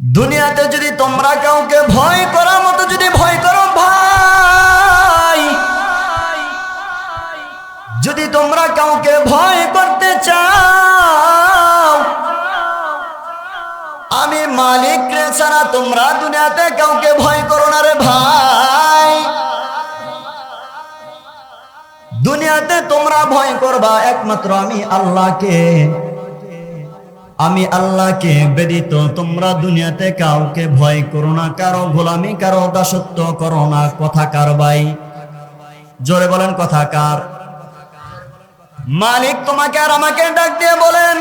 দুনিয়াতে যদি তোমরা কাউকে ভয় করার মতো যদি ভয় করো ভাই, যদি তোমরা কাউকে ভয় করতে চাও, আমি মালিক রে ছাড়া তোমরা দুনিয়াতে কাউকে ভয় করো না রে ভাই। দুনিয়াতে তোমরা ভয় করবা একমাত্র আমি আল্লাহকে। আমি আল্লাহকে ব্যতীত তোমরা দুনিয়াতে কাউকে ভয় করো না, কারো গোলামি কারো দাসত্ব করো না। কথা কার ভাই? জোরে বলেন কথা কার? মালিক তোমাকে আর আমাকে ডাক দিয়ে বলেন,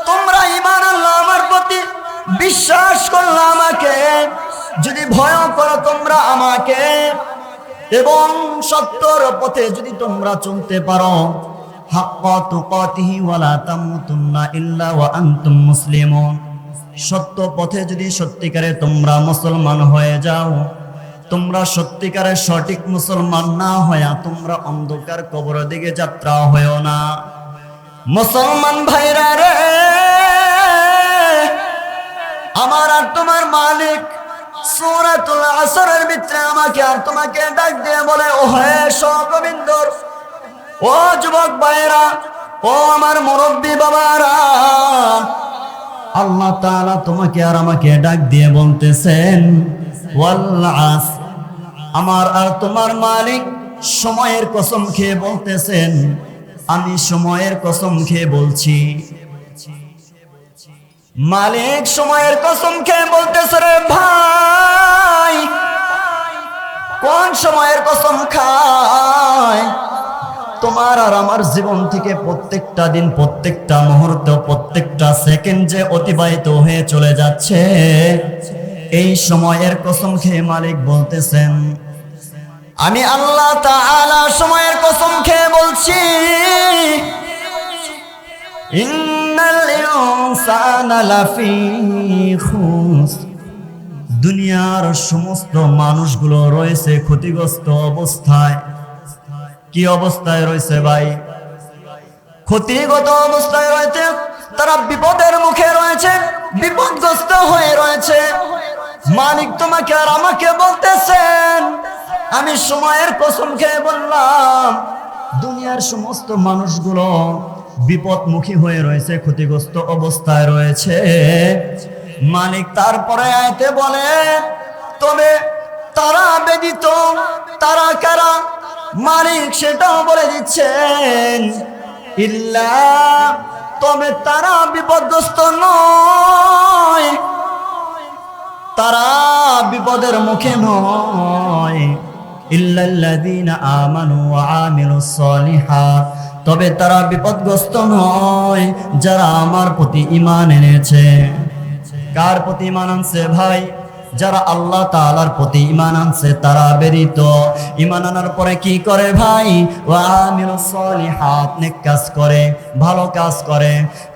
তোমরা ঈমান আনলা আমার প্রতি, বিশ্বাস করলা আমাকে, যদি ভয় করো তোমরা আমাকে এবং সত্যর পথে যদি তোমরা চলতে পারো, হাক্কা তুকাতিহি ওয়ালা তামুতুন্না ইল্লা ওয়া আনতুম মুসলিমুন, সত্য পথে যদি সত্যিকারে তোমরা মুসলমান হয়ে যাও, তোমরা সত্যিকারে সঠিক মুসলমান না হয়ে তোমরা অন্ধকার কবরের দিকে যাত্রা হয়েও না। মুসলমান ভাইরা রে, আমার আর তোমার মালিক সূরাতুল আসরের ভিতরে আমাকে আর তোমাকে ডাক দিয়ে বলে, ও হে সগোবিন্দর, ও যুবক ভাইরা, ও আমার মুরব্বী বাবারা, আল্লাহ তাআলা তোমাকে আর আমাকে ডাক দিয়ে বলতেছেন, ওয়াল আসর, আমার আর তোমার মালিক সময়ের কসম খেয়ে বলতেছেন, আমি সময়ের কসম খেয়ে বলছি। মালিক সময়ের কসম খেয়ে বলতেছে রে ভাই, কোন সময়ের কসম খায়? তোমার আর আমার জীবন থেকে প্রত্যেকটা দিন, প্রত্যেকটা মুহূর্ত, প্রত্যেকটা সেকেন্ড যে অতিবাহিত হয়ে চলে যাচ্ছে, এই সময়ের কসম খেয়ে মালিক বলতেছেন, আমি আল্লাহ তাআলা সময়ের কসম খেয়ে বলছি, ইন্নাল ইনসানা লাফি খুসর, দুনিয়ার সমস্ত মানুষগুলো রয়েছে ক্ষতিগ্রস্ত অবস্থায়। কি অবস্থায় রয়েছে ভাই? ক্ষতিগত অবস্থায় রয়েছে, তারা বিপদের মুখে রয়েছে, বিপদগ্রস্ত হয়ে রয়েছে। মালিক তোমাকে আর আমাকে বলতেছেন, আমি সময়ের কসম খেয়ে বললাম, দুনিয়ার সমস্ত মানুষগুলো বিপদমুখী হয়ে রয়েছে, ক্ষতিগ্রস্ত অবস্থায় রয়েছে। মালিক তারপরে আয়াতে বলে, তবে তারা ব্যতীত তারা কারা? মালিক সেটাও বলে দিচ্ছেন, ইল্লা, তবে তারা বিপদগ্রস্ত নয়, তারা বিপদের মুখে নয়, ইল্লাল্লাযীনা আমানু ওয়া আমিলুস সলিহাত, তবে তারা বিপদগ্রস্ত নয় যারা আমার প্রতি ঈমান এনেছে। কার প্রতি ঈমান আনছে ভাই? যারা আল্লাহ তাআলার প্রতি ঈমান আনছে তারা ব্যতীত। ঈমান আনার পরে কি করে ভাই? ওয়া আমিলুস সলিহাত, নেক কাজ করে, ভালো কাজ করে,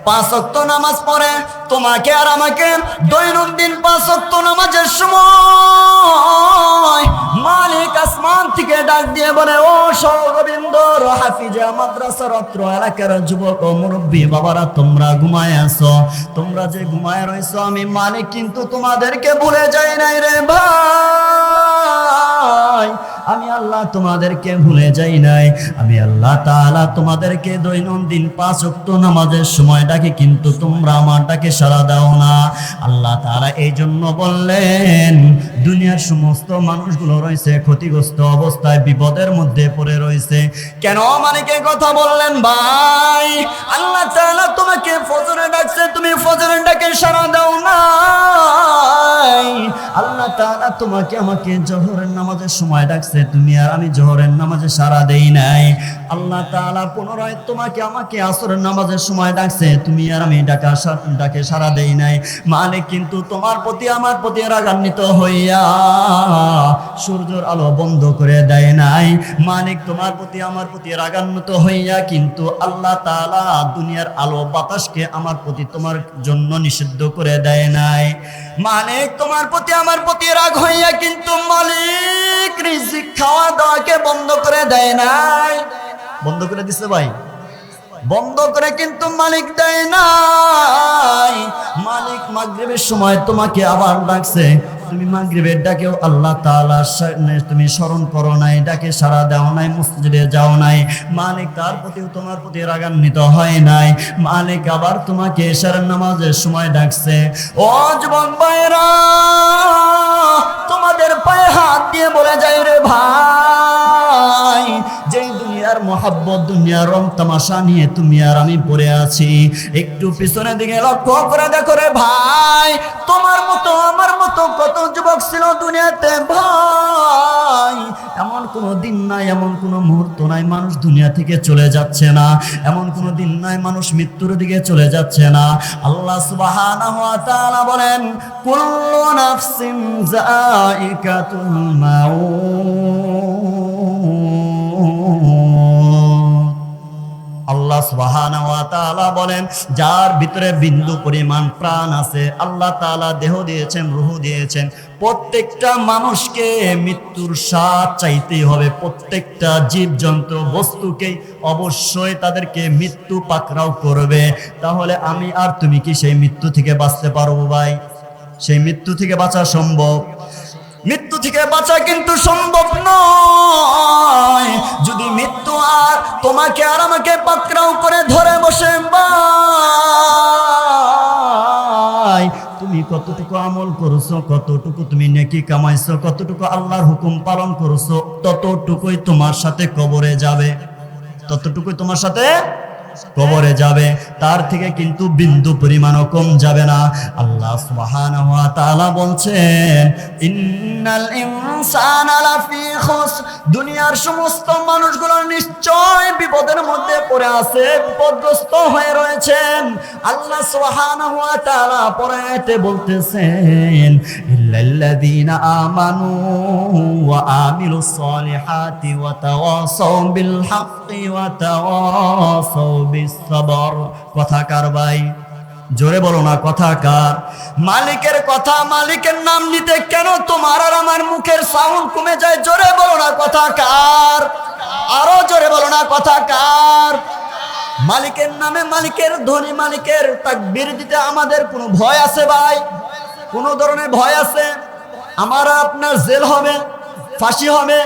5 ওয়াক্ত নামাজ পড়ে। তোমাকে আর আমাকে দৈনন্দিন 5 ওয়াক্ত নামাজের সময় মালিক আসমান থেকে ডাক দিয়ে বলে, ও সগোবিন্দর হাফিজা মাদ্রাসার অত্র এলাকার যুবক ও মুরব্বী বাবারা, তোমরা ঘুমায় আছো, তোমরা যে ঘুমায় রয়েছো, আমি মালিক কিন্তু তোমাদেরকে ভুলে যাই নাই রে ভাই। আমি আল্লাহ তোমাদেরকে ভুলে যাই নাই। আমি আল্লাহ তাআলা তোমাদেরকে দৈনন্দিন 5 ওয়াক্ত নামাজের সময় ডাকি, কিন্তু তোমরা আমার ডাকে সাড়া দাও না। আল্লাহ তাআলা এই জন্য বললেন, দুনিয়ার সমস্ত মানুষগুলো রয়েছে ক্ষতিগ্রস্ত অবস্থায়, বিপদের মধ্যে পড়ে রয়েছে। কেন মালিক এই কথা বললেন ভাই? আল্লাহ তাআলা তোমাকে ফজরে ডাকছে, তুমি ফজরের ডাকে সাড়া দাও না। আল্লাহ তাআলা তোমাকে আমাকে জোহরের নামাজের সময় ডাকছে, তুমি আর আমি জোহরের নামাজে সাড়া দেই নাই। আল্লাহ তাআলা পুনরায় তোমাকে আমাকে আসরের নামাজের সময় ডাকছে, তুমি আর আমি ডাকে সাড়া দেই নাই। মালিক কিন্তু তোমার প্রতি আমার প্রতি রাগান্বিত হইয়া সূর্যের আলো বন্ধ করে দেয় নাই। মালিক তোমার প্রতি আমার প্রতি রাগান্বিত হইয়া কিন্তু আল্লাহ তাআলা দুনিয়ার আলো বাতাসকে আমার প্রতি তোমার জন্য নিষিদ্ধ করে দেয় নাই। মালিক তোমার প্রতি আমার প্রতি রাগ হইয়া কিন্তু মালিক রিজিক খাওয়া দাওয়াকে বন্ধ করে দেয় নাই। বন্ধ করে দিছে ভাই? বন্ধ করে কিন্তু মালিক দেয় নাই। মালিক মাগরিবের সময় তোমাকে আবার ডাকছে, তুমি মাগরিবের ডাকেও আল্লাহ তাআলার তুমি স্মরণ করো নাই, ডাকে সাড়া দাও নাই, মসজিদে যাও নাই। মালিক তার প্রতিও তোমার প্রতি রাগান্বিত হয় নাই। মালিক আবার তোমাকে এশার নামাজের সময় ডাকছে। ও যুবক ভাইরা, তোমাদের পায়ে হাত দিয়ে বলে যাই রে ভাই, যে দুনিয়ার মোহাব্বত, দুনিয়ার রং তামাশা নিয়ে তুমি আর আমি পড়ে আছি, একটু পিছনের দিকে লক্ষ্য করে দেখো রে ভাই, তোমার মতো আমার মতো কত যুবক ছিল দুনিয়াতে ভাই। এমন কোনো দিন নাই, এমন কোনো মুহূর্ত নাই মানুষ দুনিয়া থেকে চলে যাচ্ছে না, এমন কোনো দিন নাই মানুষ মৃত্যুর দিকে চলে যাচ্ছে না। আল্লাহ সুবহানাহু ওয়া তাআলা বলেন, কুল্লু নাফসিন যায়িকাতুল মাউত। আল্লাহ সুবহানাহু ওয়া তাআলা বলেন, যার ভিতরে বিন্দু পরিমাণ প্রাণ আছে, আল্লাহ তাআলা দেহ দিয়েছেন, রূহ দিয়েছেন, প্রত্যেকটা মানুষকে মৃত্যুর স্বাদ চাইতেই হবে। প্রত্যেকটা জীবজন্তু বস্তুকে অবশ্যই তাদেরকে মৃত্যু পাকড়াও করবে। তাহলে আমি আর তুমি কি সেই মৃত্যু থেকে বাঁচতে পারবো ভাই? সেই মৃত্যু থেকে বাঁচা সম্ভব? মৃত্যু থেকে বাঁচা কিন্তু সম্ভব নয়। যদি মৃত্যু আর তোমাকে আর আমাকে পাকড়াও করে ধরে বসে ভাই, তুমি কতটুকু আমল করছো, কতটুকু তুমি নেকি কামাইছো, কতটুকু আল্লাহর হুকুম পালন করছো, ততটুকুই তোমার সাথে কবরে যাবে, ততটুকুই তোমার সাথে কবরে যাবে। তার থেকে কিন্তু বিন্দু পরিমাণও কম যাবে না। আল্লাহ সুবহানাহু ওয়া তাআলা বলছেন, ইন্নাল ইনসানা লাফি খুসর, দুনিয়ার সমস্ত মানুষগুলো নিশ্চয় বিপদের মধ্যে পড়ে আছে, বিপদগ্রস্ত হয়ে রয়েছেন। আল্লাহ সুবহানাহু ওয়া তাআলা পরেতে বলতেছেন, ইল্লাল্লাযীনা আমানু ওয়া আমিলুস সলিহাতি ওয়া তাওয়াসাউ বিল হাক্কি ওয়া তাওয়াসাউ বিস সবর। কথা কার ভাই? জোরে বলো না, কথা কার? মালিকের কথা, মালিকের নাম নিতে কেন তোমার আর আমার মুখের সাউন্ড কমে যায়? জোরে বলো না, কথা কার? আরো জোরে বলো না, কথা কার? মালিকের নামে, মালিকের ধ্বনি, মালিকের তাকবীর দিতে আমাদের কোনো ভয় আছে ভাই? কোনো ধরনের ভয় আছে? আমার আপনার জেল হবে, ফাঁসি হবে।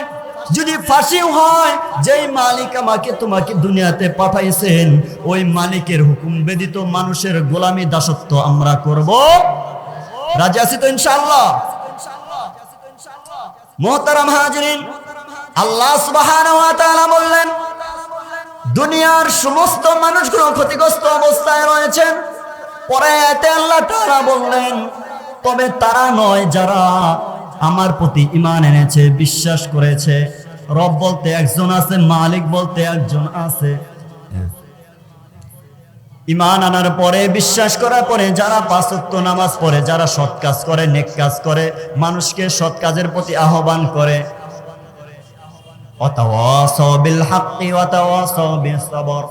যদি ফাঁসি হয়, যেই মালিক আমাকে তোমাকে দুনিয়াতে পাঠাইছেন, ওই মালিকের হুকুম ব্যতীত মানুষের গোলামি দাসত্ব আমরা করব? রাজি আছি তো ইনশাআল্লাহ? মুহতারাম হাজিরিন, আল্লাহ সুবহানাহু ওয়া তাআলা বললেন, দুনিয়ার সমস্ত মানুষগুলো ক্ষতিগ্রস্ত অবস্থায় রয়েছেন। পরে এতে আল্লাহ তাআলা বললেন, তবে তারা নয় যারা আমার প্রতি ঈমান এনেছে, বিশ্বাস করেছে। রব বলতে একজন আছে, মালিক বলতে একজন আছে। ঈমান আনার পরে, বিশ্বাস করার পরে যারা পাঁচ ওয়াক্ত নামাজ পড়ে, যারা সৎ কাজ করে, নেক কাজ করে, মানুষকে সৎ কাজের প্রতি আহ্বান করে, ওয়াতাওয়াসাউ বিল হাক্কি ওয়াতাওয়াসাউ বিস সবর,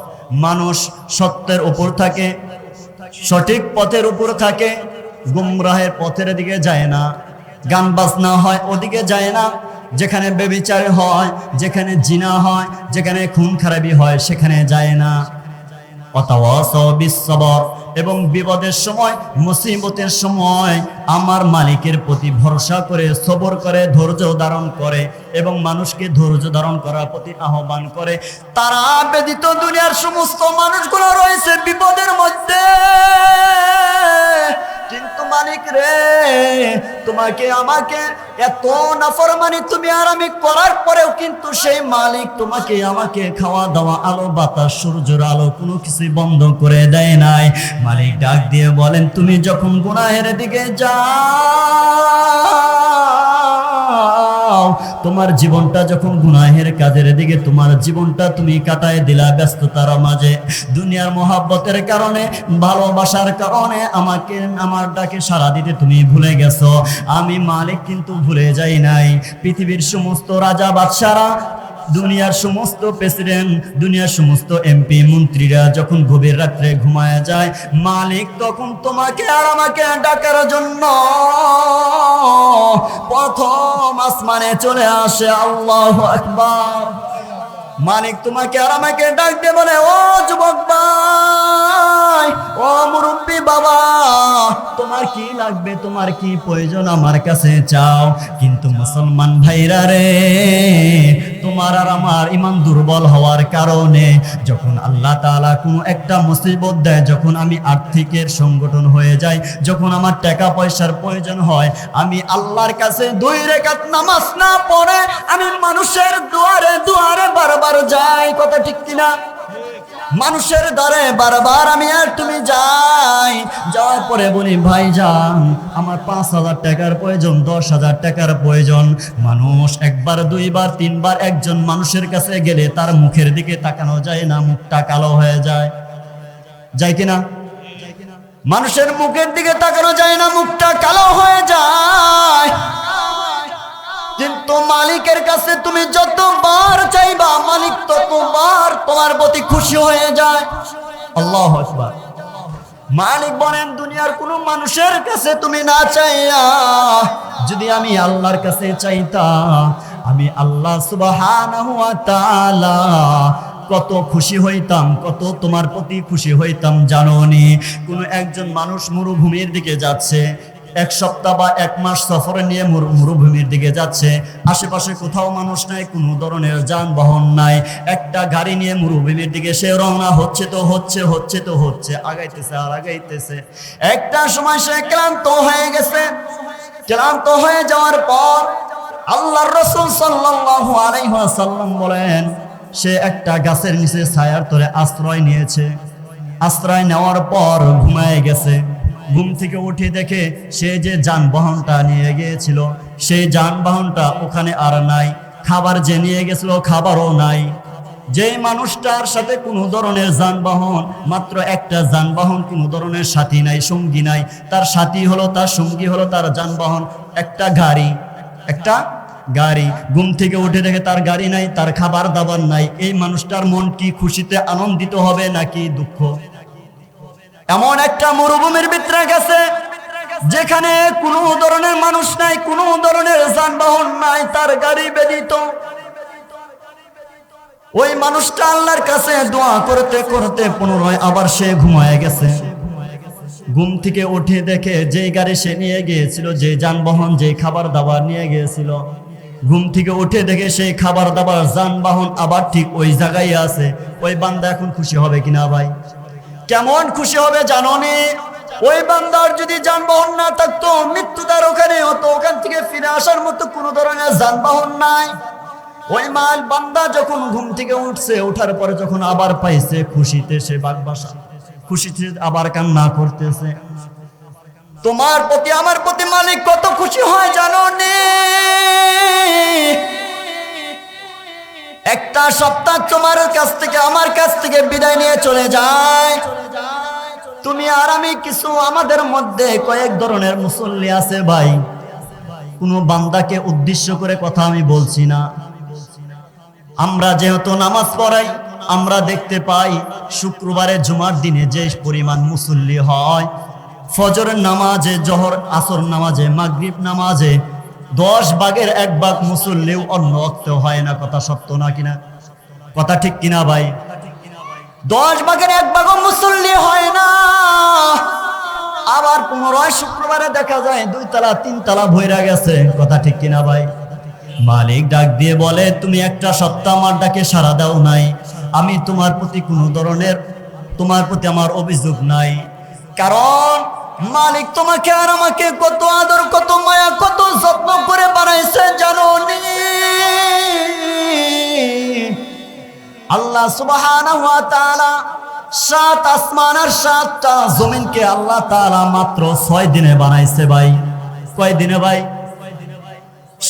মানুষ সত্যের উপর থাকে, সঠিক পথের উপর থাকে, গুমরাহের পথের দিকে যায় না, গান বাজনা হয় ওদিকে যায় না, যেখানে ব্যভিচার হয়, যেখানে জিনা হয়, যেখানে খুন খারাপি হয় সেখানে যায় না। ওয়াতাওয়াসাউ বিস সবর, এবং বিপদের সময়, মুসিবতের সময় আমার মালিকের প্রতি ভরসা করে, সবর করে, ধৈর্য ধারণ করে এবং মানুষকে ধৈর্য ধারণ করার প্রতি আহ্বান করে। তারা ব্যতীত দুনিয়ার সমস্ত মানুষগুলো রয়েছে বিপদের মধ্যে। কিন্তু মালিক রে, তোমাকে আমাকে এত নাফরমানি তুমি আর আমি করার পরেও কিন্তু সেই মালিক তোমাকে আমাকে খাওয়া দাওয়া, আলো বাতাস, সূর্যের আলো কোনো কিছু বন্ধ করে দেয় নাই। মালিক ডাক দিয়ে বলেন, তুমি যখন গুনাহের দিকে যাও, তোমার জীবনটা যখন গুনাহের কাজের দিকে তোমার জীবনটা তুমি কাটায় দিলা ব্যস্ততার মাঝে, দুনিয়ার মোহাব্বতের কারণে, ভালোবাসার কারণে আমাকে, আমার ডাকে সাড়া দিতে তুমি ভুলে গেছো। আমি মালিক কিন্তু ভুলে যাই নাই। পৃথিবীর সমস্ত রাজা বাদশারা, দুনিয়ার সমস্ত প্রেসিডেন্ট, দুনিয়ার সমস্ত এমপি মন্ত্রীরা যখন গভীর রাত্রে ঘুমায় যায়, মালিক তখন তোমাকে আর আমাকে ডাকার জন্য প্রথম আসমানে চলে আসে। আল্লাহু আকবার। মালিক তোমাকে আর আমাকে ডাক দিয়ে বলে, ও যুবক ভাই, ও মুরব্বী বাবা, তোমার কি লাগবে, তোমার কি প্রয়োজন, আমার কাছে চাও। কিন্তু মুসলমান ভাইরা রে, তোমার আর আমার ইমান দুর্বল হওয়ার কারণে যখন আল্লাহ তাআলা কোনো একটা মুসিবত দেয়, যখন আমি আর্থিকের সংগঠন হয়ে যাই, যখন আমার টাকা পয়সার প্রয়োজন হয়, আমি আল্লাহর কাছে 2 রাকাত নামাজ না পড়ে আমি মানুষের দুয়ারে দুয়ারে বারবার যাই। কথা ঠিক কিনা? মানুষের দ্বারে বারবার আমি আর তুমি যাই, যাওয়ার পরে বলি, ভাইজান আমার 5,000 টাকার প্রয়োজন, 10,000 টাকার প্রয়োজন। মানুষ একবার, 2বার, 3বার একজন মানুষের কাছে গেলে তার মুখের দিকে তাকানো যায় না, মুখটা কালো হয়ে যায়, যায় কিনা? মানুষের মুখের দিকে তাকানো যায় না, মুখটা কালো হয়ে যায়। কিন্তু মালিকের কাছে তুমি যতবার চাইবা, মালিক ততবার তোমার প্রতি খুশি হয়ে যায়। আল্লাহু আকবার। মালিক বলেন, দুনিয়ার কোনো মানুষের কাছে তুমি না চাইয়া যদি আমি আল্লাহর কাছে চাইতাম, আমি আল্লাহ সুবহানাহু ওয়া তাআলা কত খুশি হইতাম, কত তোমার প্রতি খুশি হইতাম জানোনি? কোনো একজন মানুষ মরুভূমির দিকে যাচ্ছে, 1 সপ্তাহ বা 1 মাস সফরে নিয়ে মরুভূমির দিকে যাচ্ছে, আশেপাশে কোথাও মানুষ নাই, কোনো ধরনের যানবাহন নাই, একটা গাড়ি নিয়ে মরুভূমির দিকে সে রওনা হচ্ছে, আগাইতেছে আর আগাইতেছে। একটা সময় সে ক্লান্ত হয়ে গেছে। ক্লান্ত হয়ে যাওয়ার পর আল্লাহর রাসূল সাল্লাল্লাহু আলাইহি ওয়াসাল্লাম বলেন, সে একটা গাছের নিচে ছায়ার তলে আশ্রয় নিয়েছে। আশ্রয় নেওয়ার পর ঘুমায় গেছে। ঘুম থেকে উঠে দেখে সে যে যানবাহনটা নিয়ে গিয়েছিল, সেই যানবাহনটা ওখানে আর নাই। খাবার যে নিয়ে গেছিল, খাবারও নাই। যেই মানুষটার সাথে কোনো ধরনের যানবাহন, মাত্র একটা যানবাহন, কোনো ধরনের সাথী নাই, সঙ্গী নাই, তার সাথী হলো, তার সঙ্গী হলো তার যানবাহন, একটা গাড়ি। ঘুম থেকে উঠে দেখে তার গাড়ি নাই, তার খাবার দাবার নাই। এই মানুষটার মন কি খুশিতে আনন্দিত হবে নাকি দুঃখ? এমন একটা মরুভূমির ভিতরে গেছে যেখানে কোনো ধরনের মানুষ নাই, কোনো ধরনের যানবাহন নাই, তার গাড়ি ব্যতীত। ওই মানুষটা আল্লাহর কাছে দোয়া করতে করতে পুনরায় আবার সে ঘুমায় গেছে। ঘুম থেকে উঠে দেখে যেই গাড়ি সে নিয়ে গিয়েছিল, যে যানবাহন, যে খাবার দাবার নিয়ে গিয়েছিল, ঘুম থেকে উঠে দেখে সেই খাবার দাবার যানবাহন আবার ঠিক ওই জায়গায় আছে। ওই বান্দা এখন খুশি হবে কিনা ভাই? কেমন খুশি হবে জানোনি? ওই বান্দার যদি যানবাহন না থাকতো, মৃত্যু তার ওখানে হতো, ওখান থেকে ফিরে আসার মতো কোনো ধরনের যানবাহন নাই। ওই বান্দা যখন ঘুম থেকে উঠছে, ওঠার পরে যখন আবার পাইছে, খুশিতে সে বাগবাসা, খুশিতে আবার কান্না করতেছে। তোমার প্রতি আমার প্রতি মালিক কত খুশি হয় জানোনি? একটা সপ্তাহ তোমার কাছ থেকে, আমার কাছ থেকে বিদায় নিয়ে চলে যায়। তুমি আর আমি কিছু, আমাদের মধ্যে কয়েক ধরনের মুসল্লি আছে ভাই। কোনো বান্দাকে উদ্দেশ্য করে কথা আমি বলছি না। আমরা যেহেতু নামাজ পড়াই, আমরা দেখতে পাই শুক্রবারে জুমার দিনে যে পরিমাণ মুসল্লি হয়, ফজরের নামাজে, জোহর আসর নামাজে, মাগরিব নামাজে 10 ভাগের 1 ভাগ মুসল্লিও অন্য ওয়াক্তে হয় না। কথা সত্য না কিনা? কথা ঠিক কিনা ভাই? 10 ভাগের 1 ভাগও মুসল্লি হয় না। আবার পুনরায় শুক্রবারে দেখা যায় 2 তলা 3 তলা ভইরা গেছে। কথা ঠিক কিনা ভাই? মালিক ডাক দিয়ে বলে, তুমি একটা সপ্তাহ আমার ডাকে সাড়া দাও নাই, আমি তোমার প্রতি কোনো ধরনের, তোমার প্রতি আমার অভিযোগ নাই। কারণ মালিক তোমাকে আর আমাকে কত আদর, কত মায়া, কত যত্ন করে বানাইছে জানোনি? আল্লাহ সুবহানাহু ওয়া তাআলা 7 আসমান আর 7টা জমিনকে আল্লাহ তাআলা মাত্র 6 দিনে বানাইছে ভাই। কয় দিনে ভাই?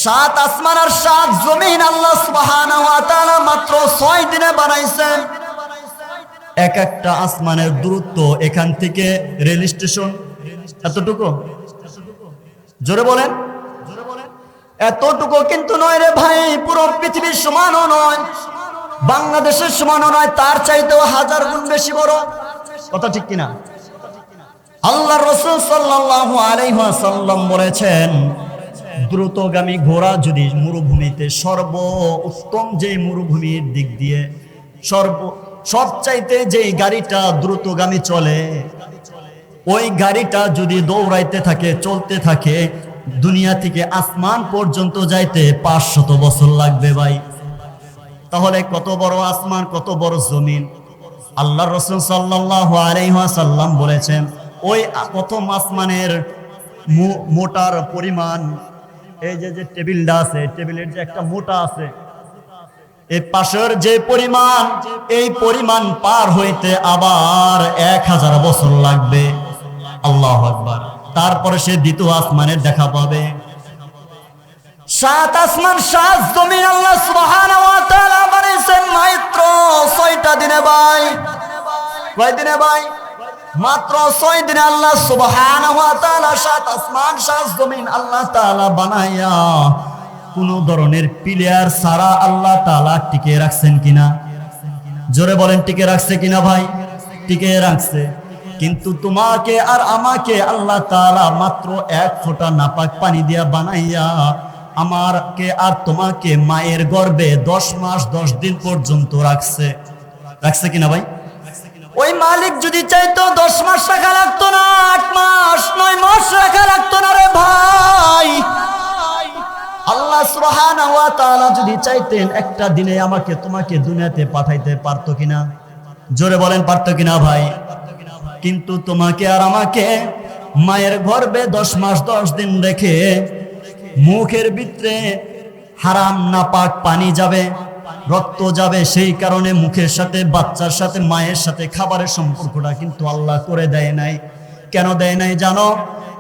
7 আসমান আর 7 জমিন আল্লাহ সুবহানাহু ওয়া তাআলা মাত্র 6 দিনে বানাইছেন। এক একটা আসমানের দূরত্ব এখান থেকে রেল স্টেশন এতটুকু। জোরে বলেন। এতটুকু কিন্তু নয় রে ভাই, পুরো পৃথিবীর সমানও নয়, বাংলাদেশের সমানও নয়, তার চাইতেও 1000 গুণ বেশি বড়। কথা ঠিক কিনা? আল্লাহর রাসূল সাল্লাল্লাহু আলাইহি ওয়াসাল্লাম বলেছেন, দ্রুতগামী ঘোড়া যদি মরুভূমিতে উত্তম যে মরুভূমির দিক দিয়ে সবচাইতে যে গাড়িটা দ্রুতগামী চলে, ওই গাড়িটা যদি দৌড়াইতে থাকে, চলতে থাকে, দুনিয়া থেকে আসমান পর্যন্ত যাইতে 500 বছর লাগবে ভাই। তাহলে কত বড় আসমান, কত বড় জমিন। আল্লাহ রাসূল সাল্লাল্লাহু আলাইহি ওয়াসাল্লাম বলেছেন, ওই প্রথম আসমানের মোটার পরিমাণ, এই যে টেবিলটা আছে, টেবিলের যে একটা মোটা আছে, এই পাশের যে পরিমাণ, এই পরিমাণ পার হইতে আবার 1000 বছর লাগবে। আল্লাহু আকবার। তারপরে সে দ্বিতীয় আসমানের দেখা পাবে। 7 আসমান 7 জমিন আল্লাহ সুবহানাহু ওয়া তাআলা বানাইছেন মাত্র 6টা দিনে ভাই। কয় দিনে ভাই? মাত্র 6 দিনে আল্লাহ সুবহানাহু ওয়া তাআলা 7 আসমান 7 জমিন আল্লাহ তাআলা বানায়া কোন ধরনের প্লেয়ার ছাড়া আল্লাহ তাআলা টিকে রাখছেন কিনা? জোরে বলেন, টিকে রাখছে কিনা ভাই? টিকে রাখছে। কিন্তু তোমাকে আর আমাকে আল্লাহ তাআলা মাত্র 1 ফোঁটা নাপাক পানি দিয়া বানাইয়া আমাকে আর তোমাকে মায়ের গর্ভে 10 মাস 10 দিন পর্যন্ত রাখছে। রাখছে কিনা ভাই? ওই মালিক যদি চাইতো 10 মাস রাখা লাগতো না, 8 মাস 9 মাস রাখা লাগতো না রে ভাই। আল্লাহ সুবহানাহু ওয়া তাআলা যদি চাইতেন একটা দিনে আমাকে তোমাকে দুনিয়াতে পাঠাইতে পারতো কিনা? জোরে বলেন, পারতো কিনা ভাই? কিন্তু তোমাকে আর আমাকে মায়ের গর্ভে 10 মাস 10 দিন রেখে মুখের ভিতরে হারাম নাপাক পানি যাবে, রক্ত যাবে, সেই কারণে মুখের সাথে, বাচ্চার সাথে, মায়ের সাথে খাবারের সম্পর্কটা কিন্তু আল্লাহ করে দেয় নাই। কেন দেয় নাই জানো?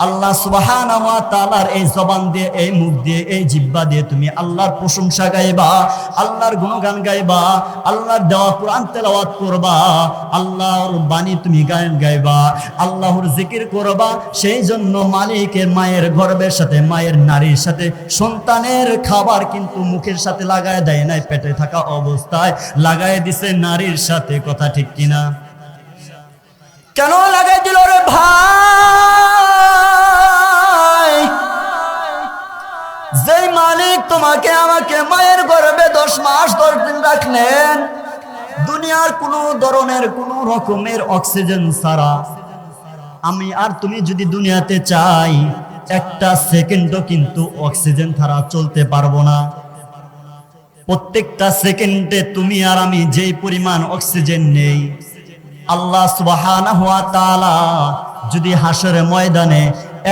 আল্লাহ সুবহানাহু ওয়া তাআলার এই জবান দিয়ে, এই মুখ দিয়ে, এই জিহ্বা দিয়ে তুমি আল্লাহর প্রশংসা গাইবা, আল্লাহর গুণগান গাইবা, আল্লাহর দেওয়া কোরআন তেলাওয়াত করবা, আল্লাহর বাণী তুমি গান গাইবা, আল্লাহর জিকির করবা। সেই জন্য মালিকের মায়ের গর্ভের সাথে, মায়ের নারীর সাথে সন্তানের খাবার কিন্তু মুখের সাথে লাগায় দেয় নাই, পেটে থাকা অবস্থায় লাগায় দিছে নারীর সাথে। কথা ঠিক কিনা? কেন লাগাই দিল রে ভাই? যেই মালিক তোমাকে আমাকে মায়ের গর্ভে 10 মাস 10 দিন রাখলেন, দুনিয়ার কোনো ধরনের কোনো রকমের অক্সিজেন ছাড়া, আমি আর তুমি যদি দুনিয়াতে চাই, একটা সেকেন্ডও কিন্তু অক্সিজেন ছাড়া চলতে পারবো না। প্রত্যেকটা সেকেন্ডে তুমি আর আমি যেই পরিমাণ অক্সিজেন নেই, আল্লাহ সুবহানাহু ওয়া তাআলা যদি হাসরের ময়দানে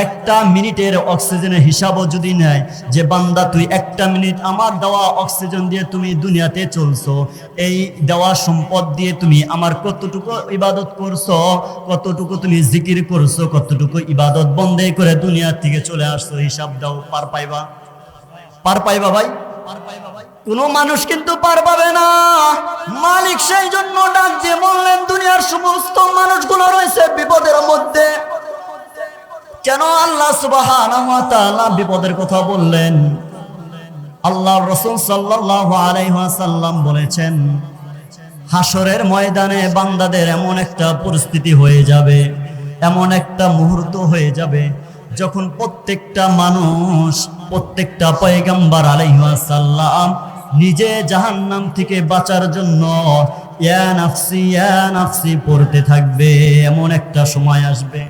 একটা মিনিটের অক্সিজেনের হিসাবও যদি নেয়, যে বান্দা তুই 1 মিনিট আমার দেওয়া অক্সিজেন দিয়ে তুমি দুনিয়াতে চলছো, এই দেওয়া সম্পদ দিয়ে তুমি আমার কতটুকু ইবাদত করছো, কতটুকু তুমি জিকির করছো, কতটুকু ইবাদত বন্দে করে দুনিয়া থেকে চলে আসছো, হিসাব দাও। পার পাইবা? পার পাইবা ভাই? কোন মানুষ কিন্তু পার পাবে না। মালিক সেই জন্য ডাক দিয়ে বললেন, দুনিয়ার সমস্ত মানুষগুলো রয়েছে বিপদের মধ্যে। কেন আল্লাহ সুবহানাহু ওয়া তাআলা বিপদের কথা বললেন? আল্লাহর রাসূল সাল্লাল্লাহু আলাইহি ওয়াসাল্লাম বলেছেন, হাসরের ময়দানে বান্দাদের এমন একটা পরিস্থিতি হয়ে যাবে, এমন একটা মুহূর্ত হয়ে যাবে, যখন প্রত্যেকটা মানুষ, প্রত্যেকটা পয়গম্বর আলাইহিস সালাম নিজে জাহান্নাম থেকে বাঁচার জন্য ইয়া নাফসি ইয়া নাফসি পড়তে থাকবে। এমন একটা সময় আসবে।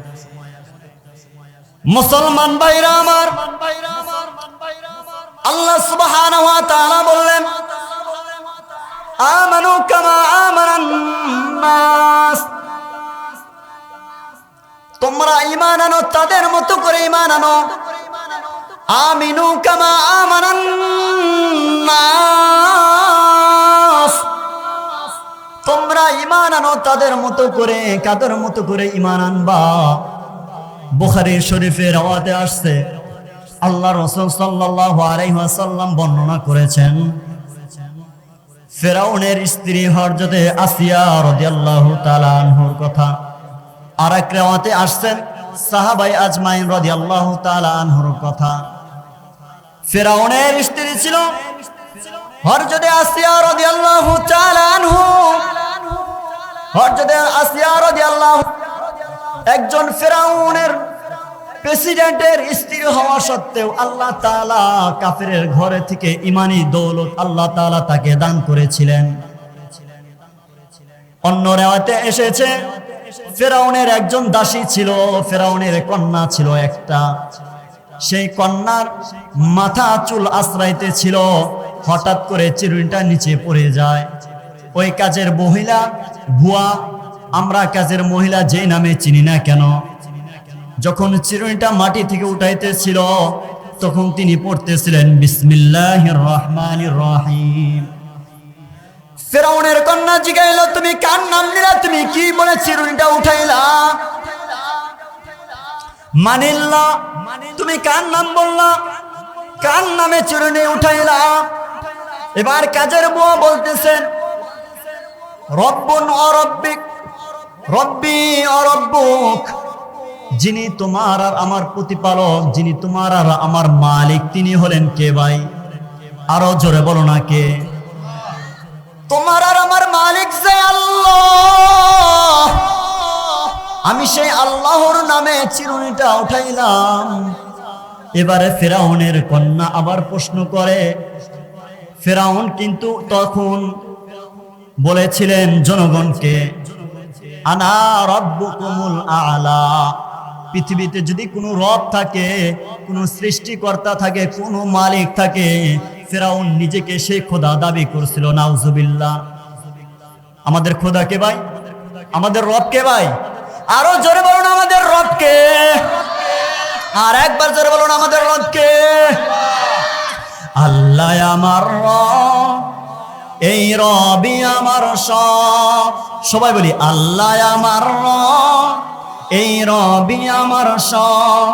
মুসলমান ভাইরা আমার, আল্লাহ সুবহানাহু ওয়া তাআলা বললেন, আমানু কামা আমানান নাস, তোমরা ঈমান আনো তাদের মতো করে ঈমান আনো। আমিনু কামা আমানান নাস, তোমরা ঈমান আনো তাদের মতো করে। কাদের মতো করে ঈমান আনবা? বুখারী শরীফের রাওয়াতে আসছে, আল্লাহ রাসূল সাল্লাল্লাহু আলাইহি ওয়াসাল্লাম বর্ণনা করেছেন, ফেরাউনের স্ত্রী হযরতে আসিয়া রাদিয়াল্লাহু তাআলা আনহার কথা। আর এক রাওয়াতে আসছেন সাহাবায়ে আজমাইন রাদিয়াল্লাহু তাআলা আনহার কথা। ফেরাউনের স্ত্রী ছিল হযরতে আসিয়া রাদিয়াল্লাহু তাআলা আনহু। হযরতে আসিয়া রাদিয়াল্লাহু একজন ফেরাউনের প্রেসিডেন্টের স্ত্রী হওয়া সত্ত্বেও আল্লাহ তাআলা কাফেরের ঘরে থেকে ইমানি দৌলত আল্লাহ তাআলা তাকে দান করেছিলেন। অন্য রেওয়াতে এসেছে ফেরাউনের একজন দাসী ছিল, ফেরাউনের কন্যা ছিল একটা। সেই কন্যার মাথা চুল আশ্রাইতে ছিল, হঠাৎ করে চিরুনিটা নিচে পড়ে যায়। ওই কাজের মহিলা বুয়া, আমরা কাজের মহিলা যেই নামে চিনি না কেন, যখন চিরুনিটা মাটি থেকে উঠাইতেছিল তখন তিনি পড়তেছিলেন বিসমিল্লাহির রহমানির রহিম। ফেরাউনের কন্যা জিগাইল, তুমি কার নাম নিলা? তুমি কি বলে চিরুনিটা উঠাইলা? মানিল্লা, তুমি কার নাম বললা? কার নামে চিরুনি উঠাইলা? এবার কাজের বুয়া বলতেছেন রব্বুন অরব্বিক, রব্বি অরব্বুক, যিনি তোমার আর আমার প্রতিপালক, যিনি তোমার আর আমার মালিক, তিনি হলেন কে ভাই? আরো জোরে বলো না কে? তোমার আর আমার মালিক যে আল্লাহ, আমি সেই আল্লাহর নামে চিরুনিটা উঠাইলাম। এবারে ফেরাউনের কন্যা আবার প্রশ্ন করে। ফেরাউন কিন্তু তখন বলেছিলেন জনগণকে, আনা রব্বুকুমুল আলা, পৃথিবীতে যদি কোনো রব থাকে, কোনো সৃষ্টিকর্তা থাকে, কোনো মালিক থাকে, ফেরাউন নিজেকে সেই খোদা দাবি করছিল। নাউজুবিল্লাহ। আমাদের খোদা কে ভাই? আমাদের রব কে ভাই? আরো জোরে বলুন আমাদের রব কে? আর একবার জোরে বলুন আমাদের রব কে? আল্লাহ আমার রব, এই রবি আমার সব। সবাই বলি আল্লাহ আমার রব, এই রবি আমার সব।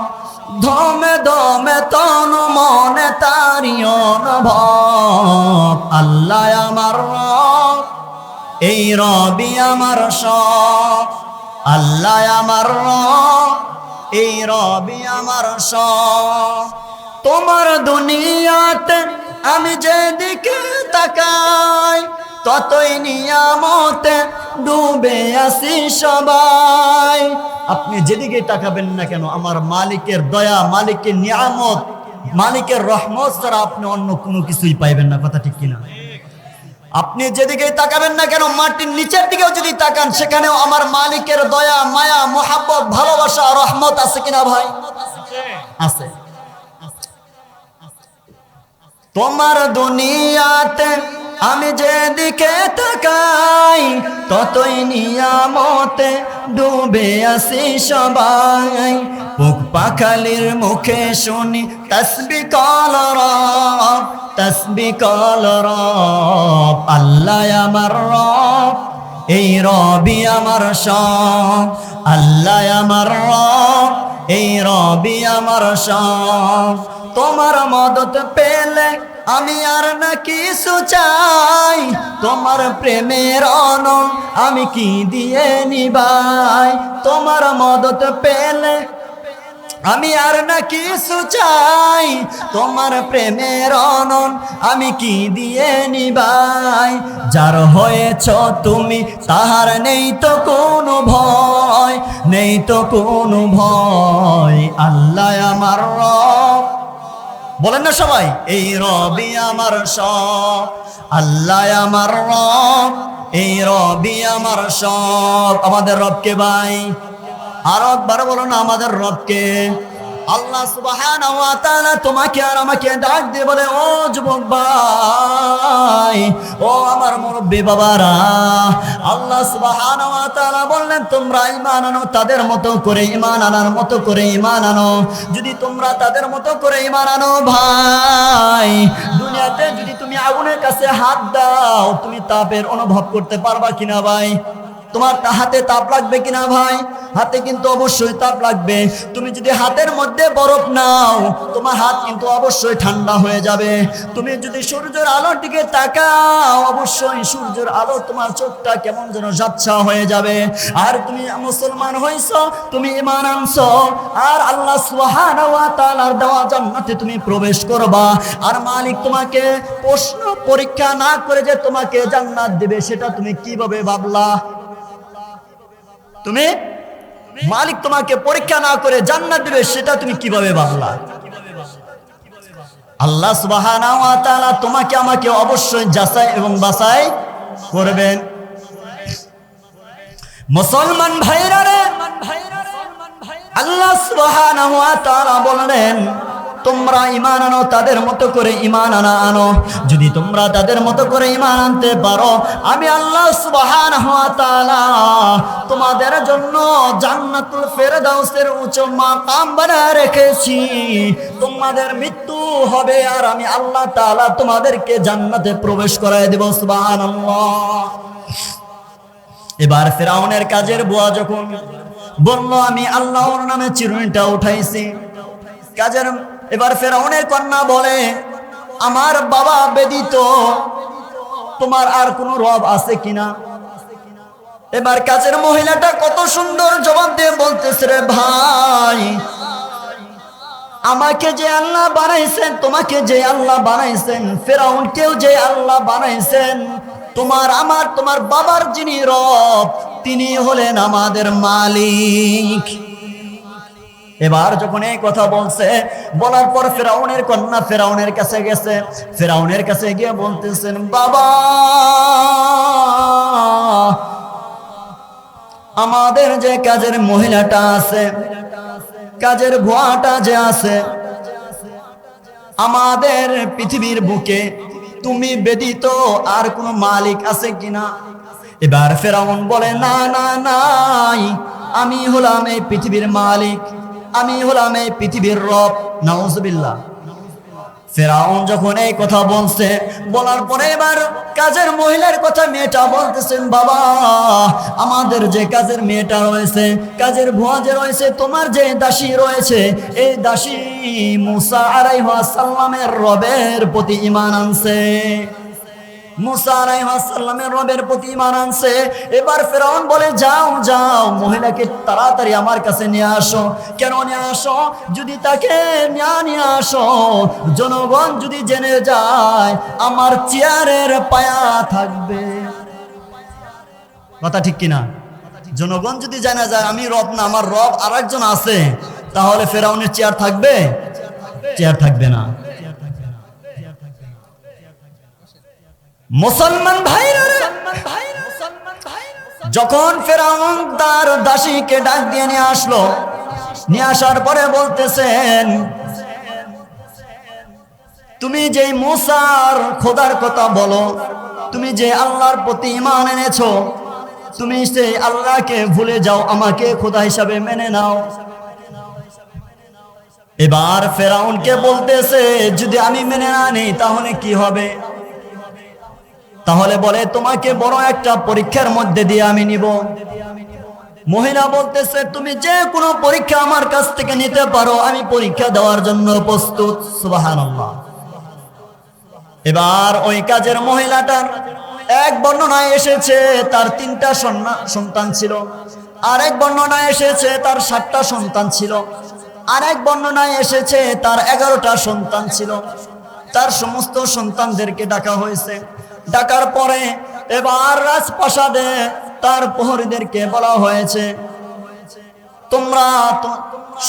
ধমে ধমে তন মনে তারি অনুভব। আল্লাহ আমার রব, এই রবি আমার সব। আল্লাহ আমার রব, এই রবি আমার সব। তোমার দুনিয়াতে আমি যেদিকে তাকাই, ততই নিয়ামতে ডুবে আসি সবাই। আপনি যেদিকে তাকাবেন না কেন, আমার মালিকের দয়া, মালিকের নিয়ামত, মালিকের রহমত ছাড়া আপনি অন্য কোনো কিছুই পাইবেন না। কথা ঠিক কিনা? আপনি যেদিকে তাকাবেন না কেন, মাটির নিচের দিকেও যদি তাকান, সেখানেও আমার মালিকের দয়া, মায়া, মোহাব্বত, ভালোবাসা, রহমত আছে কিনা ভাই? আছে। তোমার দুনিয়াতে আমি যেদিকে তাকাই, ততই নিয়ামতে ডুবে আসি সবাই। পুক পাখালির মুখে শুনি তাসবিহ কল রব, তাসবিহ কল রব। আল্লাহ আমার রব, এই রবি আমার সব। আল্লাহ আমার রব, এই রবি আমার সব। তোমার মদত পেলে আমি আর না কিছু চাই, তোমার প্রেমের অনল আমি কি দিয়ে নিবাই। তোমার মদত পেলে আমি আর না কিছু চাই, তোমার প্রেমের অনল আমি কি দিয়ে নিবাই। যার হয়েছ তুমি তাহার নেই তো কোনো ভয়, নেই তো কোনো ভয়। আল্লাহ আমার রব, বলেন না সবাই, এই রবি আমার সব। আল্লাহ আমার রব, এই রবি আমার সব। আমাদের রবকে ভাই আর একবার বলুন আমাদের রবকে। আল্লাহ সুবহানাহু ওয়া তাআলা তোমাকে আর আমাকে ডাক দিয়ে বলে, ও যুবক ভাই, ও আমার মুরব্বি বাবারা, আল্লাহ সুবহানাহু ওয়া তাআলা বললেন তোমরা ঈমান আনো, তাদের মতো করে ঈমান আনার মতো করে ঈমান আনো। যদি তোমরা তাদের মতো করে ঈমান আনো ভাই, দুনিয়াতে যদি তুমি আগুনের কাছে হাত দাও, তুমি তাপের অনুভব করতে পারবা কিনা ভাই? তোমার হাতে তাপ লাগবে কিনা ভাই? হাতে কিন্তু অবশ্যই তাপ লাগবে। তুমি যদি হাতের মধ্যে বরফ নাও, তোমার হাত কিন্তু অবশ্যই ঠান্ডা হয়ে যাবে। তুমি যদি সূর্যের আলোর দিকে তাকাও, অবশ্যই সূর্যের আলো তোমার চোখটা কেমন যেন ঝাপসা হয়ে যাবে। আর তুমি মুসলমান হইছো, তুমি ঈমান আনছো, আর আল্লাহ সুবহানাহু ওয়া তাআলার দেওয়া জান্নাতে তুমি প্রবেশ করবা। আর মালিক তোমাকে প্রশ্ন পরীক্ষা না করে যে তোমাকে জান্নাত দিবে, সেটা তুমি কিভাবে ভাবলা? তুমি মালিক তোমাকে পরীক্ষা না করে জান্নাত দিবে, সেটা তুমি কিভাবে ভাবলা? আল্লাহ সুবহানাহু ওয়া তাআলা তোমাকে আমাকে অবশ্যই যাচাই এবং বাছাই করবেন। মুসলমান ভাইরা রে, আল্লাহ সুবহানাহু ওয়া তাআলা বললেন তোমরা ঈমান আনো, তাদের মতো করে ঈমান আনো। যদি তোমরা তাদের মতো করে ঈমান আনতে পারো, আমি আল্লাহ সুবহানাহু ওয়া তাআলা তোমাদের জন্য জান্নাতুল ফেরদাউসের উচ্চ মাকাম বানায় রেখেছি। তোমাদের মৃত্যু হবে আর আমি আল্লাহ তাআলা তোমাদেরকে জান্নাতে প্রবেশ করায় দেব। সুবহানাল্লাহ। এবার ফেরাউনের কাজের বুয়া যখন বলল আমি আল্লাহর নামে চিরুনিটা উঠাইছি, কাজের এবার ফেরাউনের কন্যা বলে আমার বাবা ব্যতীত তোমার আর কোনো রব আছে কিনা? এবার কাজের মহিলাটা কত সুন্দর জবাব দিয়ে বলতেছে, রে ভাই, আমাকে যে আল্লাহ বানাইছেন, তোমাকে যে আল্লাহ বানাইছেন, ফেরাউনকেও যে আল্লাহ বানাইছেন, তোমার বাবার যিনি রব, তিনি হলেন আমাদের মালিক। এবার যখন এই কথা বলছে, বলার পর ফেরাউনের কন্যা ফেরাউনের কাছে গেছে, ফেরাউনের কাছে গিয়ে বলতেছেন, বাবা, আমাদের যে কাজের মহিলাটা আছে, কাজের ভুয়াটা যে আছে, আমাদের পৃথিবীর বুকে তুমি ব্যতীত আর কোনো মালিক আছে কিনা? এবার ফেরাউন বলে না না নাই, আমি হলাম এই পৃথিবীর মালিক, আমি হলাম এই পৃথিবীর রব। নাউজুবিল্লাহ। ফেরাউন যখন এই কথা বলছে, বলার পরে এবার কাজের মহিলার কথা মেয়েটা বলতেছেন, বাবা, আমাদের যে কাজের মেয়েটা রয়েছে, কাজের ভুয়া যে রয়েছে, তোমার যে দাসী রয়েছে, এই দাসী মুসা আলাইহিস সালামের রবের প্রতি ঈমান আনছে, মুসা আলাইহিস সালামের রবের প্রতি ঈমান আনছে। এবার ফেরাউন বলে যাও যাও, মহিলাকে তাড়াতাড়ি আমার কাছে নিয়ে আসো। কেন নিয়ে আসো? যদি তাকে নিয়ে আসো, জনগণ যদি জেনে যায় আমার চেয়ারের পায়া থাকবে। কথা ঠিক কিনা? জনগণ যদি জানা যায় আমি রব না, আমার রব আরেকজন আছে, তাহলে ফেরাউনের চেয়ার থাকবে? চেয়ার থাকবে না। মুসলমান ভাইরা, যখন ফেরাউন তার দাসীকে ডাক দিয়ে নিয়ে আসলো, নিয়ে আসার পরে বলতেছেন, তুমি যে মুসার খোদার কথা বলো, তুমি যে আল্লাহর প্রতি ঈমান এনেছো, তুমি সেই আল্লাহকে ভুলে যাও, আমাকে খোদা হিসাবে মেনে নাও। এবার ফেরাউনকে বলতেছে যদি আমি মেনে না নিই তাহলে কি হবে? তাহলে বলে তোমাকে বড় একটা পরীক্ষার মধ্যে দিয়ে আমি নিব। মহিলা বলতেছে তুমি যে কোনো পরীক্ষা আমার কাছ থেকে নিতে পারো, আমি পরীক্ষা দেওয়ার জন্য প্রস্তুত। সুবহানাল্লাহ। এবার ওই কাজের মহিলাটার এক বর্ণনায় এসেছে তার 3টা সন্তান ছিল, আরেক বর্ণনায় এসেছে তার 7টা সন্তান ছিল, আরেক বর্ণনায় এসেছে তার 11টা সন্তান ছিল। তার সমস্ত সন্তানদেরকে ডাকা হয়েছে। ডাকার পরে এবার রাজপ্রাসাদে তার প্রহরীদেরকে বলা হয়েছে, তোমরা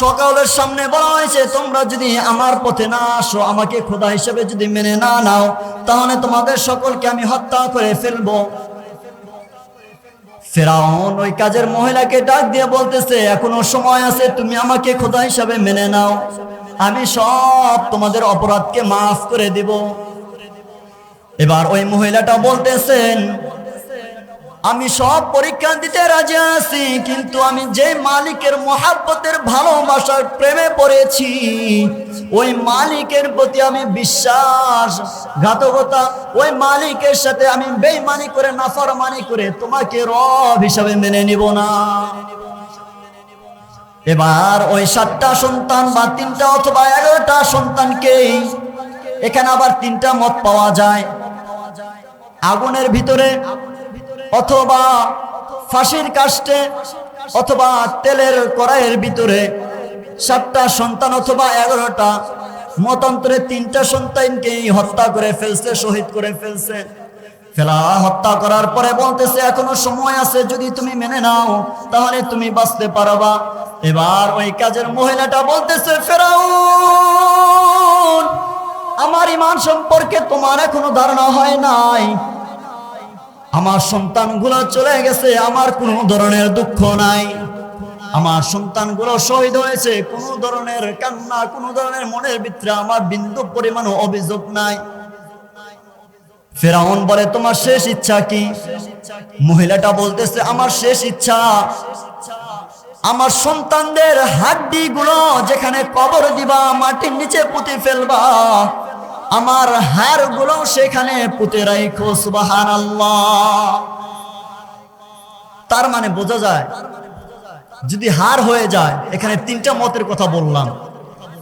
সকলের সামনে বলা হয়েছে, তোমরা যদি আমার পথে না আসো, আমাকে খোদা হিসেবে যদি মেনে না নাও, তাহলে তোমাদের সকলকে আমি হত্যা করে ফেলবো। ফেরাউন ওই কাজের মহিলাকে ডাক দিয়ে বলতেছে এখনো সময় আছে, তুমি আমাকে খোদা হিসাবে মেনে নাও, আমি সব তোমাদের অপরাধকে মাফ করে দিব। এবার ওই মহিলাটা বলতেছেন আমি সব পরীক্ষা দিতে রাজি আছি, কিন্তু আমি যে মালিকের মহাব্বতের ভালোবাসার প্রেমে পড়েছি, ওই মালিকের প্রতি আমি বিশ্বাসঘাতকতা, ওই মালিকের সাথে আমি বেঈমানি করে নাফরমানি করে তোমাকে রব হিসাবে মেনে নিব না। এবার ওই 7টা সন্তান বা 3টা অথবা 11টা সন্তানকেই, এখানে আবার 3টা মত পাওয়া যায়, আগুনের ভিতরে অথবা ফাঁসির কাস্টে অথবা তেলের কড়াইয়ের ভিতরে 7টা সন্তান অথবা 11টা, মতান্তরে 3টা সন্তানকেই হত্যা করে ফেলছে, শহীদ করে ফেলছে। হত্যা করার পরে বলতেছে এখনো সময় আছে, যদি তুমি মেনে নাও তাহলে তুমি বাঁচতে পারবা। এবার ওই কাজের মহিলাটা বলতেছে, ফেরাউন, আমার ঈমান সম্পর্কে তোমার এখনো ধারণা হয় নাই। আমার সন্তানগুলো চলে গেছে, আমার কোনো ধরনের দুঃখ নাই। আমার সন্তানগুলো শহীদ হয়েছে, কোনো ধরনের কান্না, কোনো ধরনের মনের ভিতরে আমার বিন্দু পরিমাণও অভিযোগ নাই। ফেরাউন বলে, তোমার শেষ ইচ্ছা কি? মহিলাটা বলতেছে, আমার শেষ ইচ্ছা আমার সন্তানদের হাড্ডি গুলো যেখানে কবর দিবা, মাটির নিচে পুঁতে ফেলবা, আমার হাড় গুলো সেখানে পুঁতে রাখো। সুবহানাল্লাহ। তার মানে বোঝা যায়, যদি হাড় হয়ে যায়, এখানে তিনটা মতের কথা বললাম,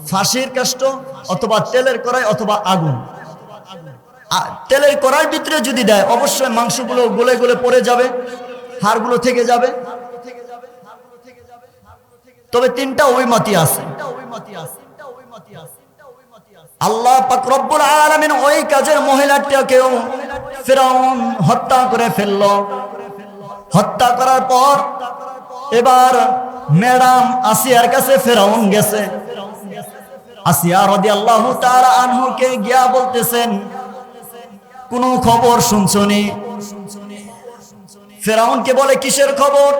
ফাঁসির কাষ্ট অথবা তেলের কড়াই অথবা আগুন। তেলের কড়াইয়ের ভিতরে যদি দেয়, অবশ্যই মাংসগুলো গলে গলে পড়ে যাবে, হাড়গুলো থেকে যাবে। তবে তিনটা ওইমাতি আছে। আল্লাহ পাক রব্বুল আলামিন ওই কাজের মহিলাটাকেও ফিরআউন হত্যা করে ফেলল। হত্যা করার পর এবার ম্যাডাম আসিয়ার কাছে ফিরআউন গেছে। আসিয়া রাদিয়াল্লাহু তাআলা আনহুকে গিয়া বলতেছেন, কোনো খবর শুনছনি? ফিরআউনকে বলে, কিসের খবর?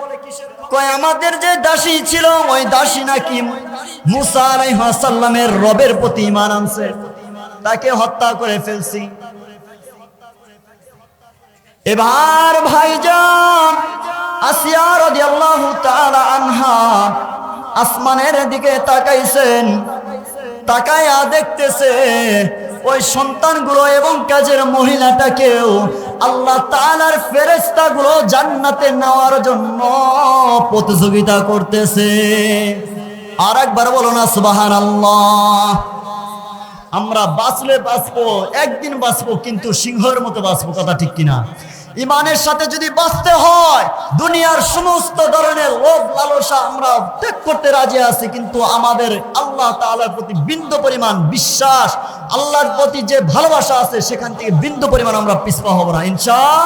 কয়, আমাদের যে দাসী ছিল, ওই দাসী নাকি মুসা আলাইহিস সালামের রবের প্রতি ঈমান আনছে, তাকে হত্যা করে ফেলছি। এবার ভাইজান আসিয়া রাদিয়াল্লাহু তাআলা আনহা আসমানের দিকে তাকাইছেন, তাকায়া দেখতেছে ওই সন্তানগুলো এবং কাজের মহিলাটাকেও আল্লাহ তাআলার ফেরেশতাগুলো জান্নাতে নেওয়ার জন্য প্রতিযোগিতা করতেছে। আর একবার বলো না সুবহানাল্লাহ। আমরা বাঁচলে বাঁচবো, একদিন বাঁচবো, কিন্তু সিংহের মতো বাঁচবো, কথা ঠিক কিনা? ঈমানের সাথে যদি বাঁচতে হয়, দুনিয়ার সমস্ত ধরনের লোভ লালসা আমরা ত্যাগ করতে রাজি আছি, কিন্তু আমাদের আল্লাহ তাআলার প্রতি বিন্দু পরিমাণ বিশ্বাস, আল্লাহর প্রতি যে ভালোবাসা আছে, সেখান থেকে বিন্দু পরিমাণ আমরা পিছপা হব না ইনশাআল্লাহ।